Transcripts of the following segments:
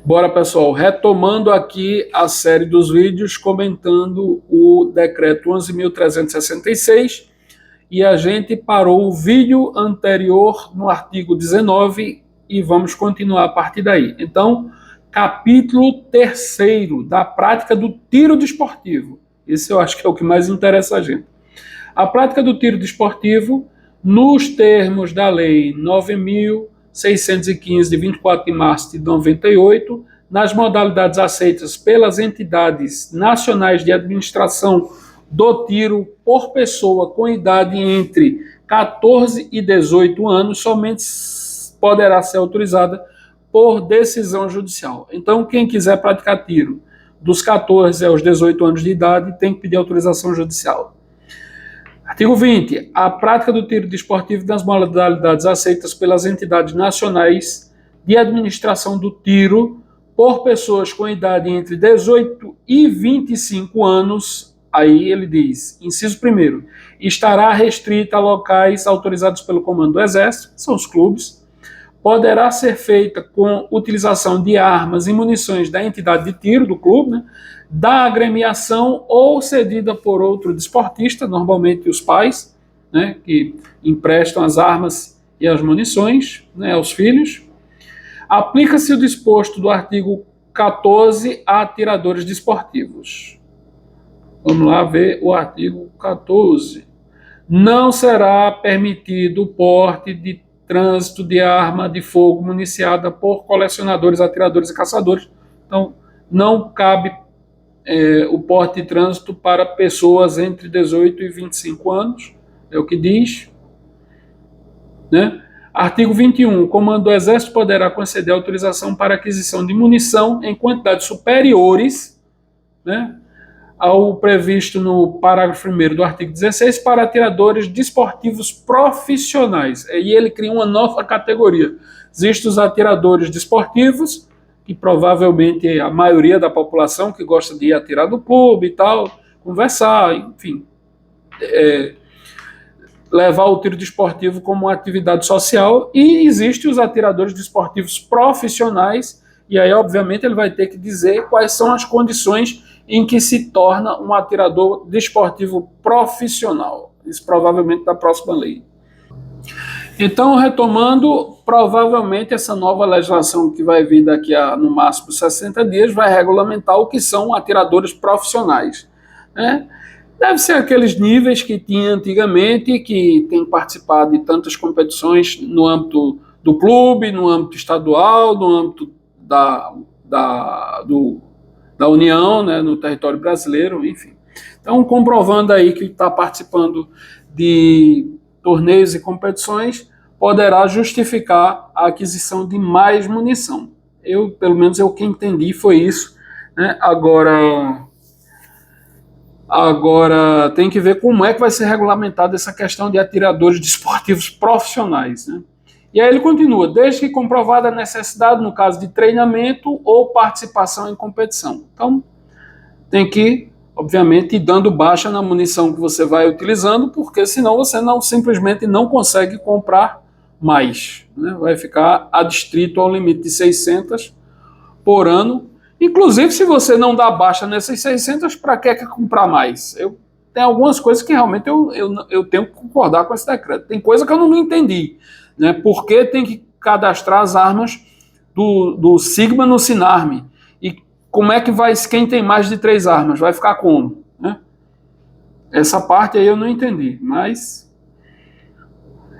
Bora, pessoal, retomando aqui a série dos vídeos comentando o decreto 11.366 e a gente parou o vídeo anterior no artigo 19 e vamos continuar a partir daí. Então, capítulo 3º da prática do tiro desportivo. Esse eu acho que é o que mais interessa a gente. A prática do tiro desportivo, nos termos da Lei 9.615, de 24 de março de 98, nas modalidades aceitas pelas entidades nacionais de administração do tiro por pessoa com idade entre 14 e 18 anos, somente poderá ser autorizada por decisão judicial. Então, quem quiser praticar tiro dos 14 aos 18 anos de idade tem que pedir autorização judicial. Artigo 20. A prática do tiro desportivo nas modalidades aceitas pelas entidades nacionais de administração do tiro por pessoas com idade entre 18 e 25 anos, aí ele diz, inciso 1º, estará restrita a locais autorizados pelo Comando do Exército, são os clubes, poderá ser feita com utilização de armas e munições da entidade de tiro do clube, né, da agremiação ou cedida por outro desportista, normalmente os pais, né, que emprestam as armas e as munições, né, aos filhos. Aplica-se o disposto do artigo 14 a atiradores desportivos. Vamos lá ver o artigo 14. Não será permitido o porte de trânsito de arma de fogo municiada por colecionadores, atiradores e caçadores. Então, não cabe o porte de trânsito para pessoas entre 18 e 25 anos, é o que diz, né? Artigo 21. O Comando do Exército poderá conceder autorização para aquisição de munição em quantidades superiores, né, ao previsto no parágrafo 1º do artigo 16 para atiradores desportivos profissionais. E ele cria uma nova categoria. Existem os atiradores desportivos, que provavelmente é a maioria da população que gosta de ir atirar no clube e tal, conversar, enfim, levar o tiro desportivo como uma atividade social, e existem os atiradores desportivos profissionais, e aí, obviamente, ele vai ter que dizer quais são as condições em que se torna um atirador desportivo profissional. Isso provavelmente da próxima lei. Então, retomando, provavelmente essa nova legislação que vai vir daqui a, no máximo, 60 dias, vai regulamentar o que são atiradores profissionais, né? Deve ser aqueles níveis que tinha antigamente, que tem participado de tantas competições no âmbito do clube, no âmbito estadual, no âmbito da União, né, no território brasileiro, enfim. Então, comprovando aí que está participando de torneios e competições, poderá justificar a aquisição de mais munição. Pelo menos o que entendi foi isso, né? Agora tem que ver como é que vai ser regulamentada essa questão de atiradores desportivos profissionais, né? E aí ele continua, desde que comprovada a necessidade no caso de treinamento ou participação em competição. Então, tem que, obviamente, ir dando baixa na munição que você vai utilizando, porque senão você simplesmente não consegue comprar mais, né? Vai ficar adstrito ao limite de 600 por ano. Inclusive, se você não dá baixa nessas 600, para que comprar mais? Tem algumas coisas que realmente eu tenho que concordar com esse decreto. Tem coisa que eu não entendi, né? Por que tem que cadastrar as armas do Sigma no Sinarme? E como é que vai, quem tem mais de 3 armas, vai ficar como, né? Essa parte aí eu não entendi, mas...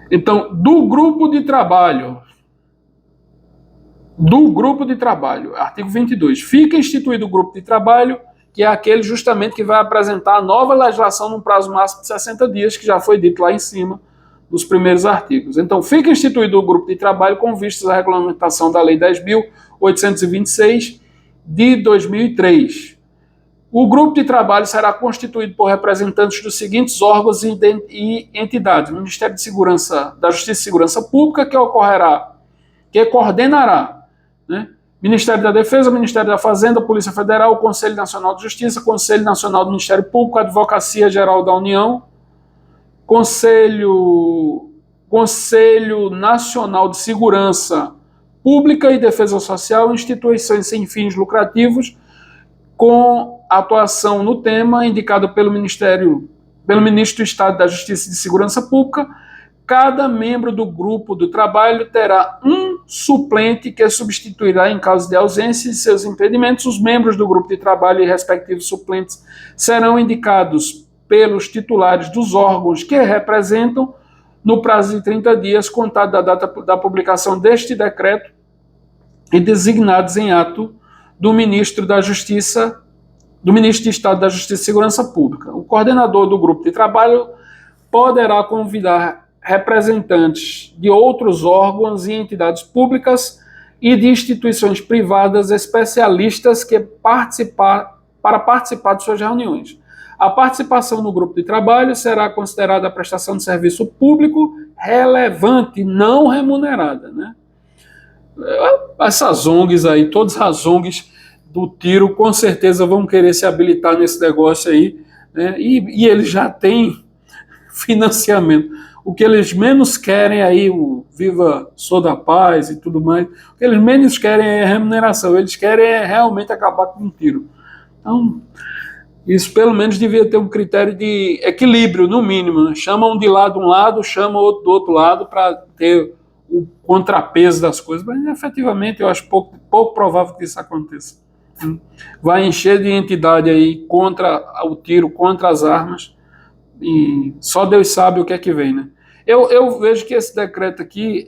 Então, do grupo de trabalho, artigo 22, fica instituído o grupo de trabalho, que é aquele justamente que vai apresentar a nova legislação num prazo máximo de 60 dias, que já foi dito lá em cima, nos primeiros artigos. Então, fica instituído o grupo de trabalho com vistas à regulamentação da Lei 10.826 de 2003. O grupo de trabalho será constituído por representantes dos seguintes órgãos e entidades: o Ministério da Justiça e Segurança Pública, que coordenará, né? Ministério da Defesa, Ministério da Fazenda, Polícia Federal, Conselho Nacional de Justiça, Conselho Nacional do Ministério Público, Advocacia Geral da União, Conselho Nacional de Segurança Pública e Defesa Social, instituições sem fins lucrativos, com atuação no tema indicado pelo Ministro do Estado da Justiça e de Segurança Pública. Cada membro do grupo do trabalho terá um suplente que substituirá em caso de ausência de seus impedimentos. Os membros do grupo de trabalho e respectivos suplentes serão indicados pelos titulares dos órgãos que representam no prazo de 30 dias, contado da data da publicação deste decreto, e designados em ato do Ministro da Justiça, do Ministro de Estado da Justiça e Segurança Pública. O coordenador do grupo de trabalho poderá convidar representantes de outros órgãos e entidades públicas e de instituições privadas especialistas para participar de suas reuniões. A participação no grupo de trabalho será considerada a prestação de serviço público relevante, não remunerada, né? Essas ONGs aí, todas as ONGs do tiro, com certeza vão querer se habilitar nesse negócio aí, né? E eles já têm financiamento. O que eles menos querem aí, o Viva Sou da Paz e tudo mais, o que eles menos querem é remuneração, eles querem realmente acabar com o tiro. Então, isso pelo menos devia ter um critério de equilíbrio, no mínimo, né? Chama um de lado um lado, chama outro do outro lado para ter o contrapeso das coisas, mas efetivamente eu acho pouco provável que isso aconteça. Vai encher de entidade aí contra o tiro, contra as armas, e só Deus sabe o que é que vem, né? Eu vejo que esse decreto aqui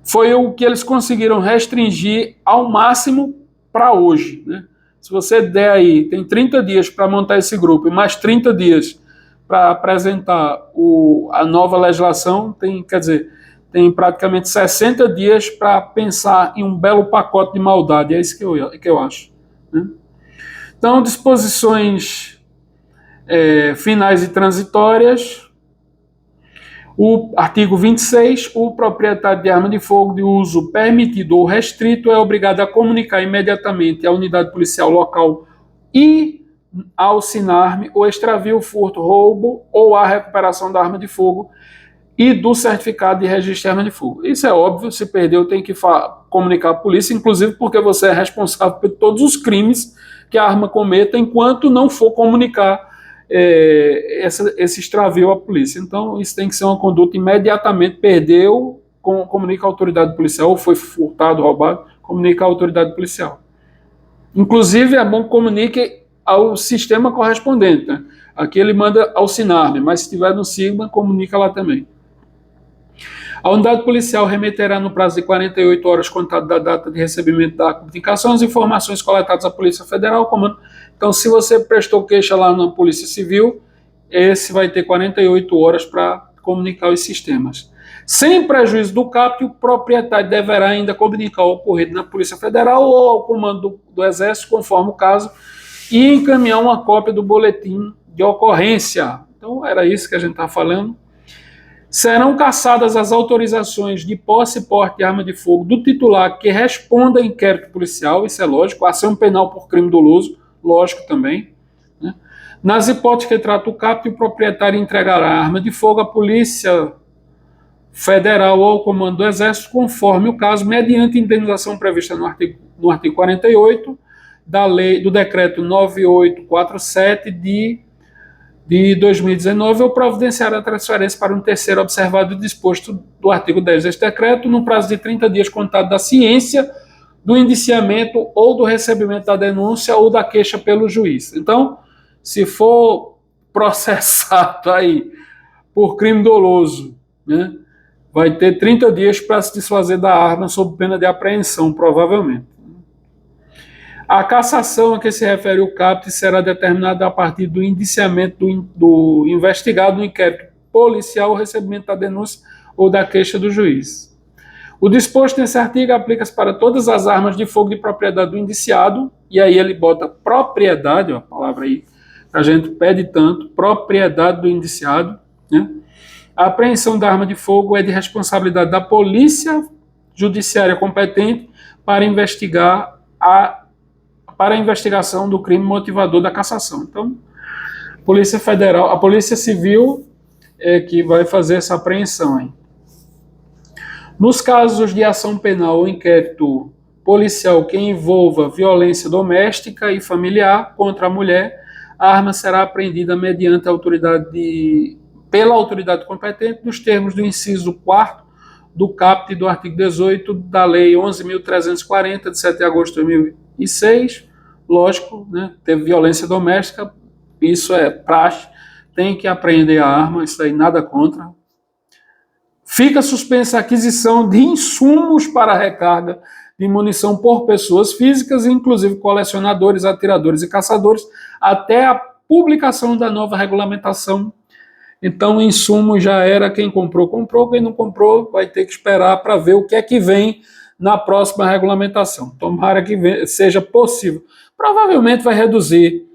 foi o que eles conseguiram restringir ao máximo para hoje, né? Se você der aí, tem 30 dias para montar esse grupo e mais 30 dias para apresentar a nova legislação, tem praticamente 60 dias para pensar em um belo pacote de maldade, é isso que eu acho, né? Então, disposições finais e transitórias. O artigo 26, o proprietário de arma de fogo de uso permitido ou restrito é obrigado a comunicar imediatamente à unidade policial local e ao SINARME o extravio, furto, roubo ou a recuperação da arma de fogo e do certificado de registro de arma de fogo. Isso é óbvio, se perdeu tem que comunicar à polícia, inclusive porque você é responsável por todos os crimes que a arma cometa enquanto não for comunicar esse extravio à polícia. Então, isso tem que ser uma conduta imediatamente. Perdeu, comunica a autoridade policial, ou foi furtado, roubado, comunica a autoridade policial. Inclusive, é bom que comunique ao sistema correspondente, né? Aqui ele manda ao SINARME, mas se estiver no SIGMA, comunica lá também. A unidade policial remeterá no prazo de 48 horas contado da data de recebimento da comunicação as informações coletadas à Polícia Federal, ao comando. Então, se você prestou queixa lá na Polícia Civil, esse vai ter 48 horas para comunicar os sistemas. Sem prejuízo do CAPT, o proprietário deverá ainda comunicar o ocorrido na Polícia Federal ou ao comando do Exército, conforme o caso, e encaminhar uma cópia do boletim de ocorrência. Então, era isso que a gente estava falando. Serão cassadas as autorizações de posse e porte de arma de fogo do titular que responda a inquérito policial, isso é lógico, ação penal por crime doloso, lógico também, né? Nas hipóteses que trata o CAPT, o proprietário entregará a arma de fogo à Polícia Federal ou ao Comando do Exército, conforme o caso, mediante indenização prevista no artigo 48 da lei, do decreto 9847 de 2019, ou providenciar a transferência para um terceiro observado e disposto do artigo 10 deste decreto, no prazo de 30 dias contado da ciência do indiciamento ou do recebimento da denúncia ou da queixa pelo juiz. Então, se for processado aí por crime doloso, né, vai ter 30 dias para se desfazer da arma sob pena de apreensão, provavelmente. A cassação a que se refere o CAPT será determinada a partir do indiciamento do investigado no inquérito policial, o recebimento da denúncia ou da queixa do juiz. O disposto nesse artigo aplica-se para todas as armas de fogo de propriedade do indiciado, e aí ele bota propriedade, ó, a palavra aí que a gente pede tanto, propriedade do indiciado, né? A apreensão da arma de fogo é de responsabilidade da polícia judiciária competente para a investigação do crime motivador da cassação. Então, Polícia Federal, a Polícia Civil é que vai fazer essa apreensão aí. Nos casos de ação penal ou inquérito policial que envolva violência doméstica e familiar contra a mulher, a arma será apreendida mediante pela autoridade competente, nos termos do inciso 4º do caput do artigo 18 da Lei 11.340, de 7 de agosto de 2006. Lógico, né, teve violência doméstica, isso é praxe, tem que apreender a arma, isso aí nada contra. Fica suspensa a aquisição de insumos para a recarga de munição por pessoas físicas, inclusive colecionadores, atiradores e caçadores, até a publicação da nova regulamentação. Então, o insumo já era, quem comprou, comprou, quem não comprou vai ter que esperar para ver o que é que vem na próxima regulamentação. Tomara que seja possível. Provavelmente vai reduzir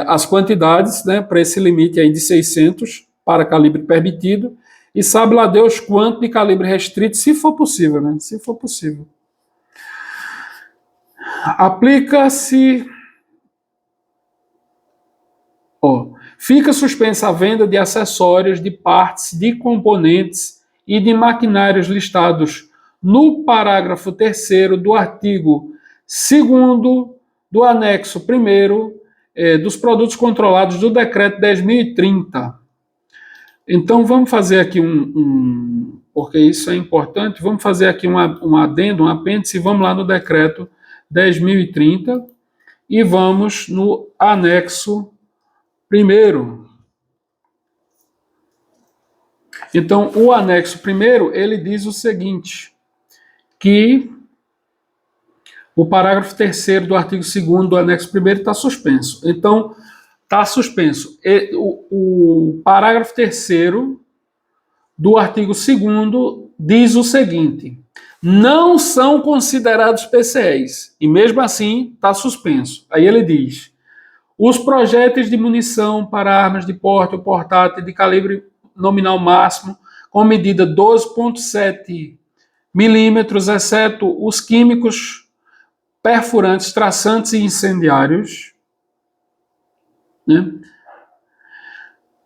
as quantidades, né, para esse limite aí de 600 para calibre permitido, e sabe lá Deus quanto de calibre restrito, se for possível, né? Se for possível. Aplica-se... Fica suspensa a venda de acessórios, de partes, de componentes e de maquinários listados no parágrafo 3º do artigo 2º do anexo 1º dos produtos controlados do decreto 10.030. Então, vamos fazer aqui porque isso é importante, vamos fazer aqui um adendo, um apêndice, vamos lá no decreto 10.030 e vamos no anexo 1º. Então, o anexo 1º, ele diz o seguinte, que o parágrafo 3º do artigo 2º do anexo 1º está suspenso. Então, está suspenso. O parágrafo 3º do artigo 2º diz o seguinte: não são considerados PCEs, e mesmo assim está suspenso. Aí ele diz: os projéteis de munição para armas de porte ou portátil de calibre nominal máximo com medida 12,7 milímetros, exceto os químicos, perfurantes, traçantes e incendiários, né?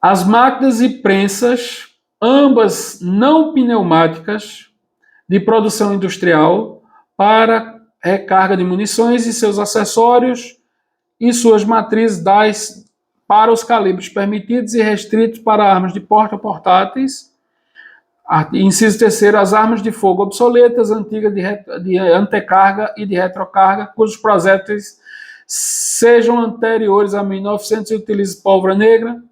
As máquinas e prensas, ambas não pneumáticas, de produção industrial para recarga de munições e seus acessórios e suas matrizes para os calibres permitidos e restritos para armas de porte ou portáteis. Inciso 3º, as armas de fogo obsoletas, antigas de antecarga e de retrocarga, cujos projéteis sejam anteriores a 1900 e utilizem pólvora negra.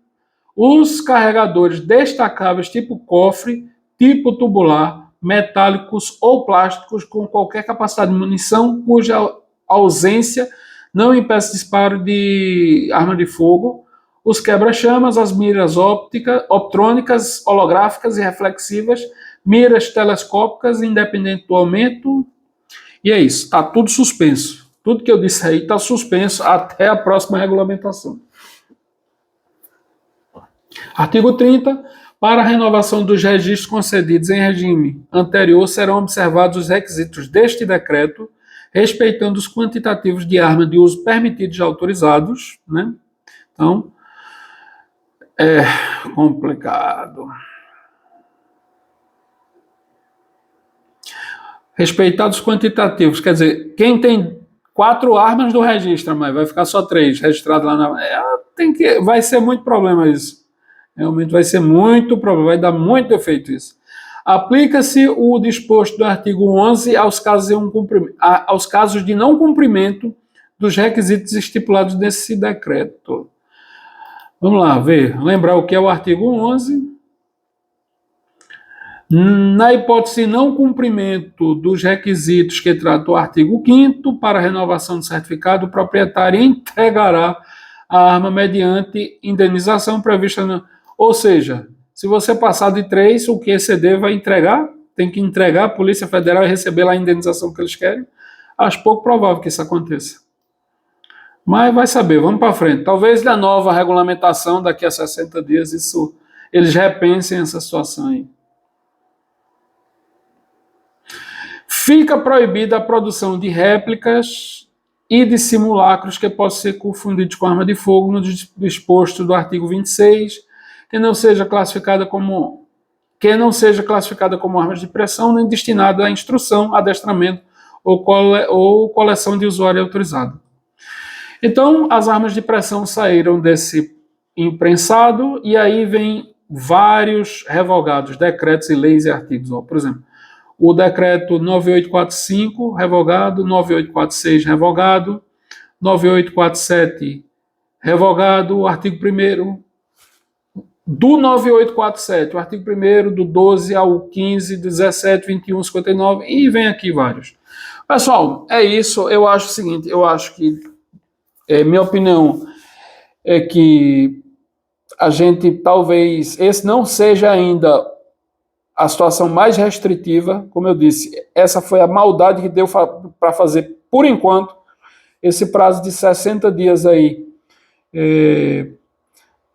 Os carregadores destacáveis tipo cofre, tipo tubular, metálicos ou plásticos com qualquer capacidade de munição cuja ausência não impeça disparo de arma de fogo, os quebra-chamas, as miras optrônicas, holográficas e reflexivas, miras telescópicas, independente do aumento. E é isso, está tudo suspenso. Tudo que eu disse aí está suspenso até a próxima regulamentação. Artigo 30. Para a renovação dos registros concedidos em regime anterior, serão observados os requisitos deste decreto, respeitando os quantitativos de arma de uso permitidos e autorizados, né? Então, é complicado. Respeitados os quantitativos, quer dizer, quem tem 4 armas do registro, mas vai ficar só 3 registradas lá na... vai ser muito problema isso. Realmente vai ser muito problema, vai dar muito defeito isso. Aplica-se o disposto do artigo 11 aos casos de não cumprimento dos requisitos estipulados nesse decreto. Vamos lá, lembrar o que é o artigo 11. Na hipótese de não cumprimento dos requisitos que trata o artigo 5º, para renovação do certificado, o proprietário entregará a arma mediante indenização prevista no... Ou seja, se você passar de 3, o QCD vai entregar, tem que entregar, a Polícia Federal e receber lá a indenização que eles querem. Acho pouco provável que isso aconteça. Mas vai saber, vamos para frente. Talvez na nova regulamentação, daqui a 60 dias, eles repensem essa situação aí. Fica proibida a produção de réplicas e de simulacros que possam ser confundidos com arma de fogo no disposto do artigo 26, que não seja classificada como que não seja classificada como armas de pressão nem destinada à instrução, adestramento ou coleção de usuário autorizado. Então, as armas de pressão saíram desse imprensado e aí vem vários revogados, decretos e leis e artigos. Por exemplo, o decreto 9845, revogado, 9846, revogado, 9847, revogado, o artigo 1º do 9847, o artigo 1º do 12 ao 15, 17, 21, 59, e vem aqui vários. Pessoal, é isso. Eu acho o seguinte, eu acho que, minha opinião é que a gente talvez, esse não seja ainda a situação mais restritiva, como eu disse, essa foi a maldade que deu para fazer, por enquanto, esse prazo de 60 dias aí.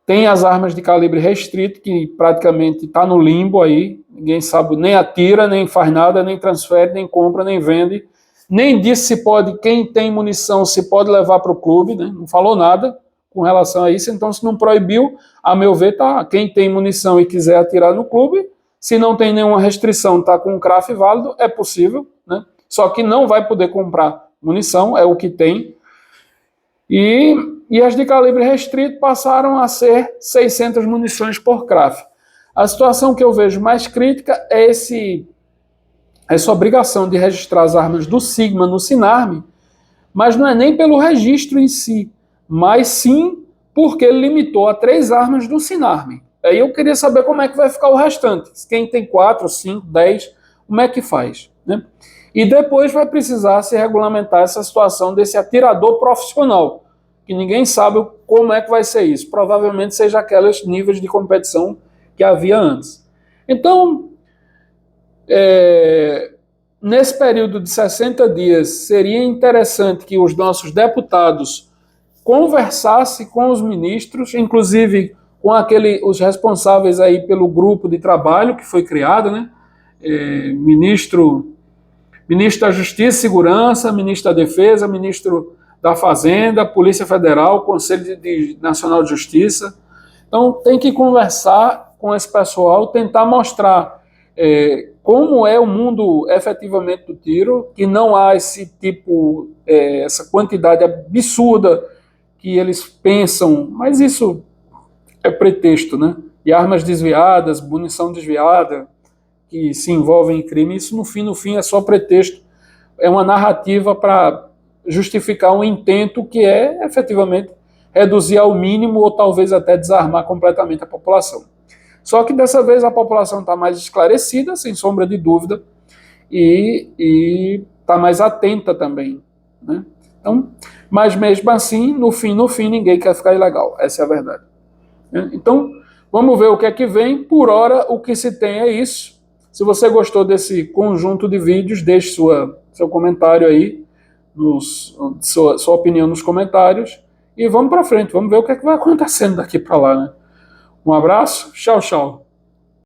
Tem as armas de calibre restrito, que praticamente está no limbo aí, ninguém sabe, nem atira, nem faz nada, nem transfere, nem compra, nem vende, nem disse se pode, quem tem munição, se pode levar para o clube, né? Não falou nada com relação a isso, então se não proibiu, a meu ver, tá, quem tem munição e quiser atirar no clube, se não tem nenhuma restrição, está com um CRAF válido, é possível, né? Só que não vai poder comprar munição, é o que tem. E as de calibre restrito passaram a ser 600 munições por CRAF. A situação que eu vejo mais crítica é essa obrigação de registrar as armas do Sigma no Sinarme, mas não é nem pelo registro em si, mas sim porque ele limitou a 3 armas do Sinarme. Aí eu queria saber como é que vai ficar o restante. Quem tem 4, 5, 10, como é que faz, né? E depois vai precisar se regulamentar essa situação desse atirador profissional, que ninguém sabe como é que vai ser isso. Provavelmente seja aqueles níveis de competição que havia antes. Então, nesse período de 60 dias, seria interessante que os nossos deputados conversassem com os ministros, inclusive com os responsáveis aí pelo grupo de trabalho que foi criado, né? Ministro da Justiça e Segurança, ministro da Defesa, ministro da Fazenda, Polícia Federal, Conselho Nacional de Justiça. Então, tem que conversar com esse pessoal, tentar mostrar como é o mundo efetivamente do tiro, que não há esse tipo, essa quantidade absurda que eles pensam, mas isso é pretexto, né? E armas desviadas, munição desviada, que se envolvem em crime, isso no fim é só pretexto, é uma narrativa para justificar um intento que é efetivamente reduzir ao mínimo ou talvez até desarmar completamente a população. Só que dessa vez a população está mais esclarecida, sem sombra de dúvida, e está mais atenta também, né? Então, mas mesmo assim, no fim, ninguém quer ficar ilegal, essa é a verdade. Então, vamos ver o que é que vem. Por hora, o que se tem é isso. Se você gostou desse conjunto de vídeos, deixe seu comentário aí, sua opinião nos comentários, e vamos para frente, vamos ver o que é que vai acontecendo daqui para lá, né? Um abraço, tchau, tchau.